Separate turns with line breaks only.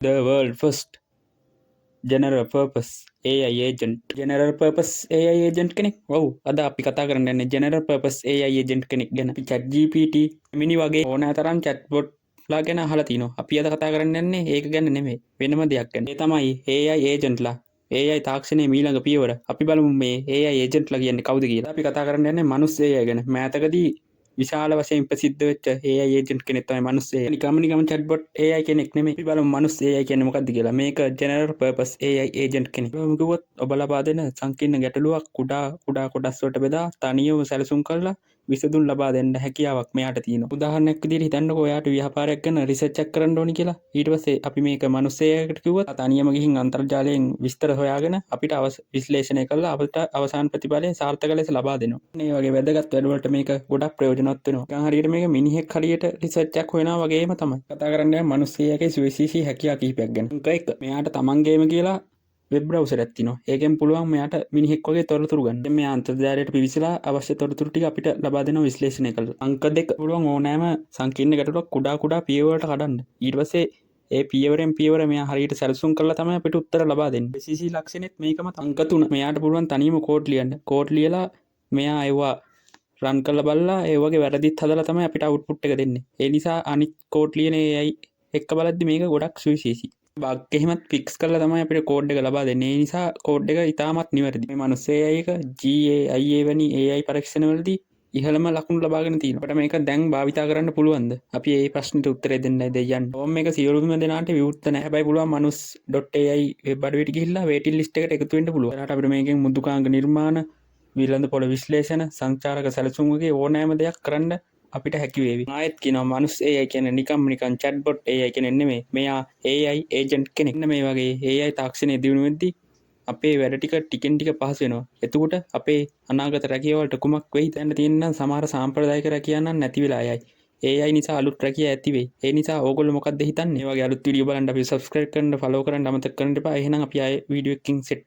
The world first general purpose AI agent. General purpose AI agent කෙනෙක්. ඔව්. අද අපි කතා කරන්න යන්නේ general purpose AI agent කෙනෙක් ගැන. අපි chat GPT මිනි වගේ ඕනෑ තරම් chatbot ලා ගැන අහලා තිනවා. අපි අද කතා කරන්න යන්නේ ඒක ගැන නෙමෙයි. වෙනම දෙයක් ගැන. ඒ තමයි AI agent ලා. AI තාක්ෂණයේ මීළඟ පියවර. අපි බලමු මේ AI agent ලා කියන්නේ කවුද කියලා. අපි කතා කරන්න යන්නේ මනුස්ස AI ගැන. මෑතකදී විශාල වශයෙන් ප්‍රසිද්ධ වෙච්ච AI agent කෙනෙක් තමයි මනුස්ස AI. නිකම් chatbot AI කෙනෙක් නෙමෙයි. අපි බලමු මනුස්ස AI කියන්නේ මොකක්ද කියලා. මේක general purpose AI agent කෙනෙක්. මොකද ඔබ ලබා දෙන සංකීර්ණ ගැටලුවක් කුඩා කොටස් වලට බෙදා තනියම සැලසුම් කරලා විසඳුම් ලබා දෙන්න හැකියාවක් මෙයාට තියෙනවා. උදාහරණයක් විදිහට හිතන්නකෝ ඔයාට ව්‍යාපාරයක් ගැන රිසර්ච් එකක් කරන්න ඕනි කියලා. ඊට පස්සේ අපි මේක මනුස්ස AIකට කිව්වොත් තනියම ගිහින් අන්තර්ජාලයෙන් විස්තර හොයාගෙන අපිට විශ්ලේෂණය කරලා අපිට අවසාන ප්‍රතිඵලය සාර්ථක ලෙස ලබා දෙනවා. මේ වගේ වැදගත් වැඩවලට මේක ගොඩක් ප්‍රයෝජනවත් වෙනවා. නිකන් හරියට මේක මිනිහෙක් හරියට රිසර්ච් එකක් හොයනවා වගේම තමයි. කතා කරන්නේ මනුස්ස AIගේ සුවිශේෂී හැකියාව කිහිපයක් ගැන. එක මෙයාට තමන්ගේම කියලා වෙබ් බ්‍රවුසර් එකක් තියෙනවා. ඒකෙන් පුළුවන් මෙයාට මිනිහෙක් වගේ තොරතුරු ගන්න. දැන් මෙයා අන්තර්ජාලයට පිවිසලා අවශ්‍ය තොරතුරු ටික අපිට ලබා දෙනවා විශ්ලේෂණය කරලා. අංක 2 පුළුවන් ඕනෑම සංකීර්ණ ගැටලුවක් කුඩා පියවරට කඩන්න. ඊට පස්සේ ඒ පියවරෙන් පියවර මෙයා හරියට සැලසුම් කරලා තමයි අපිට උත්තර ලබා දෙන්නේ. විශේෂී ලක්ෂණෙත් මේකම අංක 3. මෙයාට පුළුවන් තනියම කෝඩ් ලියන්න. කෝඩ් ලියලා මෙයා ඒවා රන් කරලා බලලා ඒ වගේ වැරදිත් හදලා තමයි අපිට අවුට්පුට් එක දෙන්නේ. ඒ නිසා අනිත් කෝඩ් ලියන AI එක්ක බලද්දි මේක ගොඩක් සුවිශේෂී. බග් එහෙමත් ෆික්ස් කරලා තමයි අපිට කෝඩ් එක ලබා දෙන්නේ. ඒ නිසා කෝඩ් එක ඉතාමත් නිවැරදි. මේ මනුස්ස AI එක GA IA වැනි AI පරීක්ෂණවලදී ඉහළම ලකුණු ලබාගෙන තියෙනවා. අපිට මේක දැන් භාවිතා කරන්න පුළුවන්ද? අපි මේ ප්‍රශ්නෙට උත්තරය දෙන්නයි දෙයන්නේ. ඕම් මේක සියලුම දෙනාට විවෘත නැහැ. හැබැයි පුළුවන් manus.ai වෙබ් අඩවියට ගිහිල්ලා waiting list එකට එකතු වෙන්න පුළුවන්. ඒකට අපිට මේකෙන් මෘදුකාංග නිර්මාණ, විලඳ පොළ විශ්ලේෂණ, සංචාරක සැලසුම් වගේ ඕනෑම දෙයක් කරන්න අපිට හැකි වේවි. ආයෙත් කියනවා මනුස්ස AI කියන්නේ නිකන් chatbot AI කෙනෙක් නෙමෙයි. මෙයා AI agent කෙනෙක්. මේ වගේ AI තාක්ෂණය දියුණු වෙද්දී අපේ වැඩ ටිකෙන් ටික පහසු වෙනවා. එතකොට අපේ අනාගත රැකියාවලට කුමක් වෙයි? දැන් තියෙන සමහර සාම්ප්‍රදායික රැකියා නම් නැති වෙලා යයි. AI නිසා අලුත් රැකියා ඇති වෙයි. ඒ නිසා ඕගොල්ලෝ මොකක්ද හිතන්නේ? මේ වගේ අලුත් වීඩියෝ බලන්න අපි subscribe කරන්න, follow කරන්න අමතක කරන්න එපා. එහෙනම් අපි ආයේ වීඩියෝ එකකින් සෙට්